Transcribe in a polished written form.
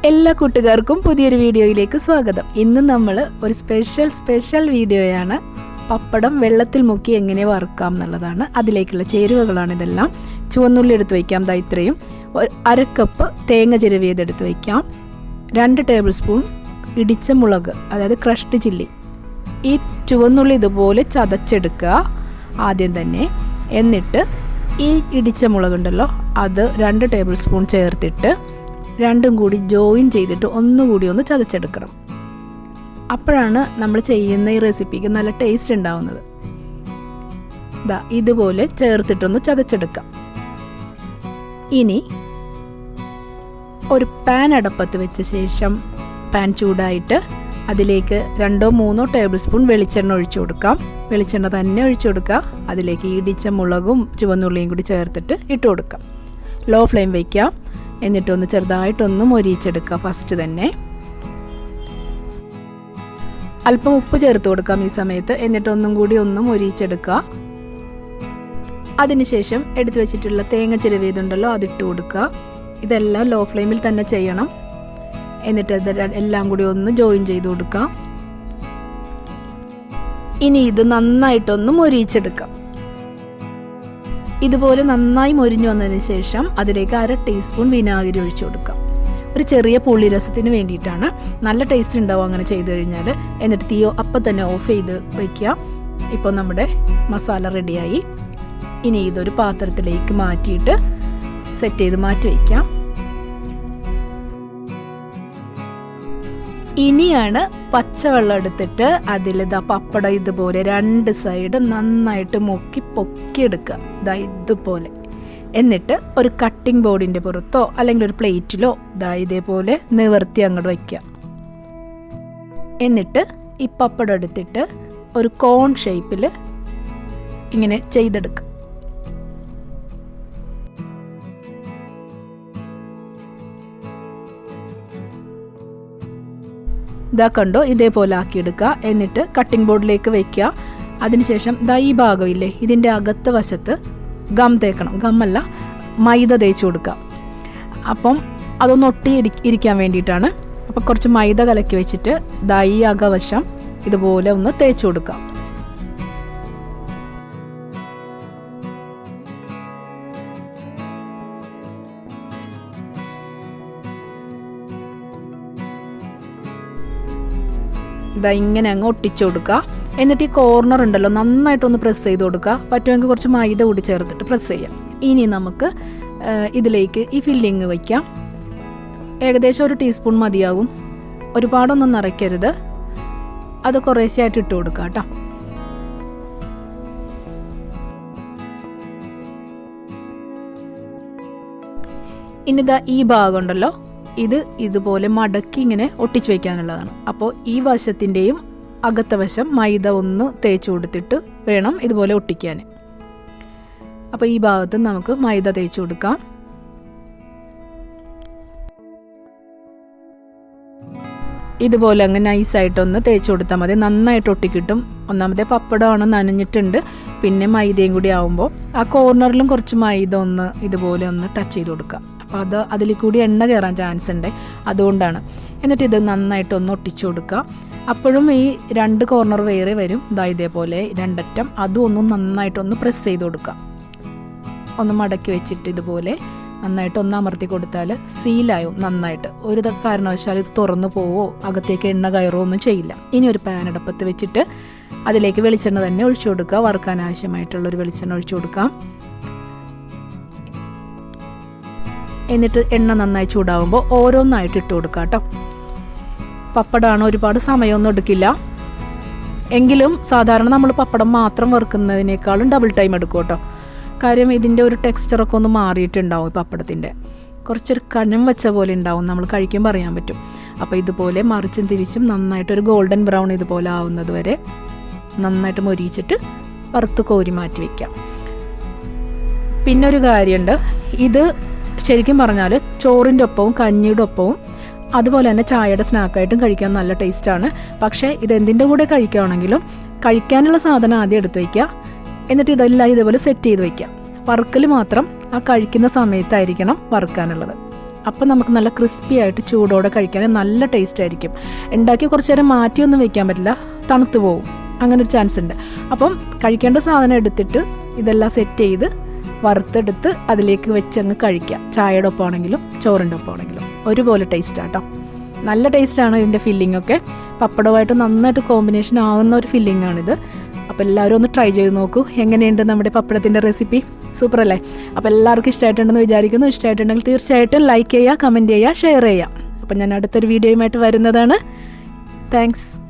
എല്ലാ കൂട്ടുകാർക്കും പുതിയൊരു വീഡിയോയിലേക്ക് സ്വാഗതം. ഇന്ന് നമ്മൾ ഒരു സ്പെഷ്യൽ വീഡിയോയാണ്. പപ്പടം വെള്ളത്തിൽ മുക്കി എങ്ങനെ വറുക്കാം എന്നുള്ളതാണ്. അതിലേക്കുള്ള ചേരുവകളാണ് ഇതെല്ലാം. ചുവന്നുള്ളി എടുത്ത് വയ്ക്കാം, ദാ ഇത്രയും. അര കപ്പ് തേങ്ങ ചിരവിയതെടുത്ത് വയ്ക്കാം. 2 ടേബിൾ സ്പൂൺ ഇടിച്ച മുളക്, അതായത് ക്രഷ്ഡ് ചില്ലി. ഈ ചുവന്നുള്ളി ഇതുപോലെ ചതച്ചെടുക്കുക ആദ്യം തന്നെ. എന്നിട്ട് ഈ ഇടിച്ച മുളകുണ്ടല്ലോ, അത് 2 ടേബിൾ സ്പൂൺ ചേർത്തിട്ട് രണ്ടും കൂടി ജോയിൻ ചെയ്തിട്ട് ഒന്നുകൂടി ഒന്ന് ചതച്ചെടുക്കണം. അപ്പോഴാണ് നമ്മൾ ചെയ്യുന്ന ഈ റെസിപ്പിക്ക് നല്ല ടേസ്റ്റ് ഉണ്ടാവുന്നത്. ഇതുപോലെ ചേർത്തിട്ടൊന്ന് ചതച്ചെടുക്കാം. ഇനി ഒരു പാൻ അടപ്പത്ത് വെച്ച ശേഷം പാൻ ചൂടായിട്ട് അതിലേക്ക് 2-3 ടേബിൾ സ്പൂൺ വെളിച്ചെണ്ണ ഒഴിച്ചു കൊടുക്കാം. വെളിച്ചെണ്ണ തന്നെ ഒഴിച്ചു കൊടുക്കുക. അതിലേക്ക് ഇടിച്ച മുളകും ചുവന്നുള്ളിയും കൂടി ചേർത്തിട്ട് ഇട്ട് കൊടുക്കാം. ലോ ഫ്ലെയിം വയ്ക്കാം. എന്നിട്ടൊന്ന് ചെറുതായിട്ടൊന്ന് മൊരിയിച്ചെടുക്കുക. ഫസ്റ്റ് തന്നെ അല്പം ഉപ്പ് ചേർത്ത് കൊടുക്കാം ഈ സമയത്ത്. എന്നിട്ടൊന്നും കൂടി ഒന്ന് മൊരിയിച്ചെടുക്കുക. അതിനുശേഷം എടുത്തു വെച്ചിട്ടുള്ള തേങ്ങ ചിരവിയതുണ്ടല്ലോ, അതിട്ട് കൊടുക്കുക. ഇതെല്ലാം ലോ ഫ്ലെയിമിൽ തന്നെ ചെയ്യണം. എന്നിട്ട് എല്ലാം കൂടി ഒന്ന് ജോയിൻ ചെയ്ത് കൊടുക്കുക. ഇനി ഇത് നന്നായിട്ടൊന്ന് മൊരിയിച്ചെടുക്കാം. ഇതുപോലെ നന്നായി മൊരിഞ്ഞു വന്നതിന് ശേഷം അതിലേക്ക് 1/2 ടീസ്പൂൺ വിനാഗിരി ഒഴിച്ചു കൊടുക്കാം. ഒരു ചെറിയ പുളി രസത്തിന് വേണ്ടിയിട്ടാണ്. നല്ല ടേസ്റ്റ് ഉണ്ടാവും അങ്ങനെ ചെയ്ത് കഴിഞ്ഞാൽ. എന്നിട്ട് തീ അപ്പം തന്നെ ഓഫ് ചെയ്ത് വയ്ക്കുക. ഇപ്പോൾ നമ്മുടെ മസാല റെഡിയായി. ഇനി ഇതൊരു പാത്രത്തിലേക്ക് മാറ്റിയിട്ട് സെറ്റ് ചെയ്ത് മാറ്റി വയ്ക്കാം. ഇനിയാണ് പച്ചവെള്ളം എടുത്തിട്ട് അതിൽ പപ്പടം ഇതുപോലെ 2 സൈഡ് നന്നായിട്ട് മുക്കി പൊക്കിയെടുക്കുക. ഇതുപോലെ. എന്നിട്ട് ഒരു കട്ടിംഗ് ബോർഡിൻ്റെ പുറത്തോ അല്ലെങ്കിൽ ഒരു പ്ലേറ്റിലോ ഇതേപോലെ നിവർത്തി അങ്ങോട്ട് വയ്ക്കുക. എന്നിട്ട് ഈ പപ്പടം എടുത്തിട്ട് ഒരു കോൺ ഷേപ്പിൽ ഇങ്ങനെ ചെയ്തെടുക്കുക. കണ്ടോ, ഇതേപോലെ ആക്കിയെടുക്കുക. എന്നിട്ട് കട്ടിംഗ് ബോർഡിലേക്ക് വയ്ക്കുക. അതിനുശേഷം ഈ ഭാഗമില്ലേ, ഇതിൻ്റെ അകത്ത് വശത്ത് ഗം തേക്കണം. ഗമ്മല്ല, മൈദ തേച്ച് കൊടുക്കുക. അപ്പം അതൊന്ന് ഒട്ടി ഇരിക്കാൻ വേണ്ടിയിട്ടാണ്. അപ്പം കുറച്ച് മൈദ കലക്കി വെച്ചിട്ട് ഈ അകവശം ഇതുപോലെ ഒന്ന് തേച്ച് കൊടുക്കുക. ഇങ്ങനെ അങ്ങ് ഒട്ടിച്ചു കൊടുക്കുക. എന്നിട്ട് ഈ കോർണർ ഉണ്ടല്ലോ, നന്നായിട്ടൊന്ന് പ്രസ് ചെയ്ത് കൊടുക്കുക. പറ്റുമെങ്കിൽ കുറച്ച് മൈദ കൂടി ചേർത്തിട്ട് പ്രസ് ചെയ്യാം. ഇനി നമുക്ക് ഇതിലേക്ക് ഈ ഫില്ലിങ് വയ്ക്കാം. ഏകദേശം 1 ടീസ്പൂൺ മതിയാകും. ഒരുപാടൊന്നും നിറയ്ക്കരുത്. അത് കുറേശ്ശെയായിട്ട് ഇട്ട് കൊടുക്കുക കേട്ടോ. ഇനി ഈ ഭാഗം ഉണ്ടല്ലോ, ഇത് ഇതുപോലെ മടക്കി ഇങ്ങനെ ഒട്ടിച്ചു വയ്ക്കാനുള്ളതാണ്. അപ്പോൾ ഈ വശത്തിൻ്റെയും അകത്തെ വശം മൈദ ഒന്ന് തേച്ച് കൊടുത്തിട്ട് വേണം ഇതുപോലെ ഒട്ടിക്കാൻ. അപ്പോൾ ഈ ഭാഗത്ത് നമുക്ക് മൈദ തേച്ച് കൊടുക്കാം. ഇതുപോലെ അങ്ങ് നൈസായിട്ടൊന്ന് തേച്ച് കൊടുത്താൽ മതി. നന്നായിട്ട് ഒട്ടിക്കിട്ടും. ഒന്നാമത്തെ പപ്പടമാണ്, നനഞ്ഞിട്ടുണ്ട്. പിന്നെ മൈദയും കൂടി ആവുമ്പോൾ ആ കോർണറിലും കുറച്ച് മൈദ ഒന്ന് ഇതുപോലെ ഒന്ന് ടച്ച് ചെയ്ത് കൊടുക്കുക. അപ്പോൾ അതിൽ കൂടി എണ്ണ കയറാൻ ചാൻസ് ഉണ്ട്, അതുകൊണ്ടാണ്. എന്നിട്ട് ഇത് നന്നായിട്ടൊന്ന് ഒട്ടിച്ചു കൊടുക്കുക. അപ്പോഴും ഈ 2 കോർണർ വേറെ വരും. ഇതേപോലെ 2 അറ്റം അതും ഒന്നും നന്നായിട്ടൊന്ന് പ്രസ് ചെയ്ത് കൊടുക്കുക. ഒന്ന് മടക്കി വെച്ചിട്ട് ഇതുപോലെ നന്നായിട്ടൊന്ന് അമർത്തി കൊടുത്താൽ സീലായും നന്നായിട്ട്. ഒരു കാരണവശാലും ഇത് തുറന്നു പോവോ അകത്തേക്ക് എണ്ണ കയറോ ഒന്നും ചെയ്യില്ല. ഇനി ഒരു പാൻ അടപ്പത്ത് വെച്ചിട്ട് അതിലേക്ക് വെളിച്ചെണ്ണ തന്നെ ഒഴിച്ചു കൊടുക്കുക. വറുക്കാൻ ആവശ്യമായിട്ടുള്ളൊരു വെളിച്ചെണ്ണ ഒഴിച്ചു കൊടുക്കാം. എന്നിട്ട് എണ്ണ നന്നായി ചൂടാവുമ്പോൾ ഓരോന്നായിട്ട് ഇട്ട് കൊടുക്കുക കേട്ടോ. പപ്പടമാണ്, ഒരുപാട് സമയമൊന്നും എടുക്കില്ല. എങ്കിലും സാധാരണ നമ്മൾ പപ്പടം മാത്രം വറുക്കുന്നതിനേക്കാളും ഡബിൾ ടൈം എടുക്കും കേട്ടോ. കാര്യം ഇതിൻ്റെ ഒരു ടെക്സ്ചറൊക്കെ ഒന്ന് മാറിയിട്ടുണ്ടാവും. ഈ പപ്പടത്തിൻ്റെ കുറച്ചൊരു കനം വെച്ച പോലെ ഉണ്ടാവും, നമ്മൾ കഴിക്കുമ്പോൾ അറിയാൻ പറ്റും. അപ്പോൾ ഇതുപോലെ മറിച്ചും തിരിച്ചും നന്നായിട്ടൊരു ഗോൾഡൻ ബ്രൗൺ ഇതുപോലെ ആവുന്നത് വരെ നന്നായിട്ട് മൊരിയിച്ചിട്ട് വറുത്ത് കോരി മാറ്റി വയ്ക്കാം. പിന്നെ ഒരു കാര്യമുണ്ട്, ഇത് ശരിക്കും പറഞ്ഞാൽ ചോറിൻ്റെ ഒപ്പവും കഞ്ഞിയുടെ ഒപ്പവും അതുപോലെ തന്നെ ചായയുടെ സ്നാക്കായിട്ടും കഴിക്കാൻ നല്ല ടേസ്റ്റാണ്. പക്ഷേ ഇതെന്തിൻ്റെ കൂടെ കഴിക്കുകയാണെങ്കിലും കഴിക്കാനുള്ള സാധനം ആദ്യം എടുത്ത് വയ്ക്കുക. എന്നിട്ട് ഇതെല്ലാം ഇതുപോലെ സെറ്റ് ചെയ്ത് വയ്ക്കുക. വറുക്കൽ മാത്രം ആ കഴിക്കുന്ന സമയത്തായിരിക്കണം വറുക്കാനുള്ളത്. അപ്പം നമുക്ക് നല്ല ക്രിസ്പി ആയിട്ട് ചൂടോടെ കഴിക്കാൻ നല്ല ടേസ്റ്റ് ആയിരിക്കും. ഉണ്ടാക്കി കുറച്ച് നേരം മാറ്റിയൊന്നും വെക്കാൻ പറ്റില്ല, തണുത്ത് പോകും, അങ്ങനെ ഒരു ചാൻസ് ഉണ്ട്. അപ്പം കഴിക്കേണ്ട സാധനം എടുത്തിട്ട് ഇതെല്ലാം സെറ്റ് ചെയ്ത് വറുത്തെടുത്ത് അതിലേക്ക് വെച്ചങ്ങ് കഴിക്കുക. ചായയുടെ ഒപ്പമാണെങ്കിലും ചോറിൻ്റെ ഒപ്പമാണെങ്കിലും ഒരുപോലെ ടേസ്റ്റാട്ടോ. നല്ല ടേസ്റ്റാണ് ഇതിൻ്റെ ഫില്ലിങ്ങൊക്കെ. പപ്പടമായിട്ട് നന്നായിട്ട് കോമ്പിനേഷൻ ആവുന്ന ഒരു ഫില്ലിങ്ങാണിത്. അപ്പോൾ എല്ലാവരും ഒന്ന് ട്രൈ ചെയ്ത് നോക്കൂ. എങ്ങനെയുണ്ട് നമ്മുടെ പപ്പടത്തിൻ്റെ റെസിപ്പി? സൂപ്പർ അല്ലേ? അപ്പോൾ എല്ലാവർക്കും ഇഷ്ടമായിട്ടുണ്ടെന്ന് വിചാരിക്കുന്നു. ഇഷ്ടമായിട്ടുണ്ടെങ്കിൽ തീർച്ചയായിട്ടും ലൈക്ക് ചെയ്യുക, കമൻറ്റ് ചെയ്യുക, ഷെയർ ചെയ്യുക. അപ്പം ഞാൻ അടുത്തൊരു വീഡിയോയുമായിട്ട് വരുന്നതാണ്. താങ്ക്സ്.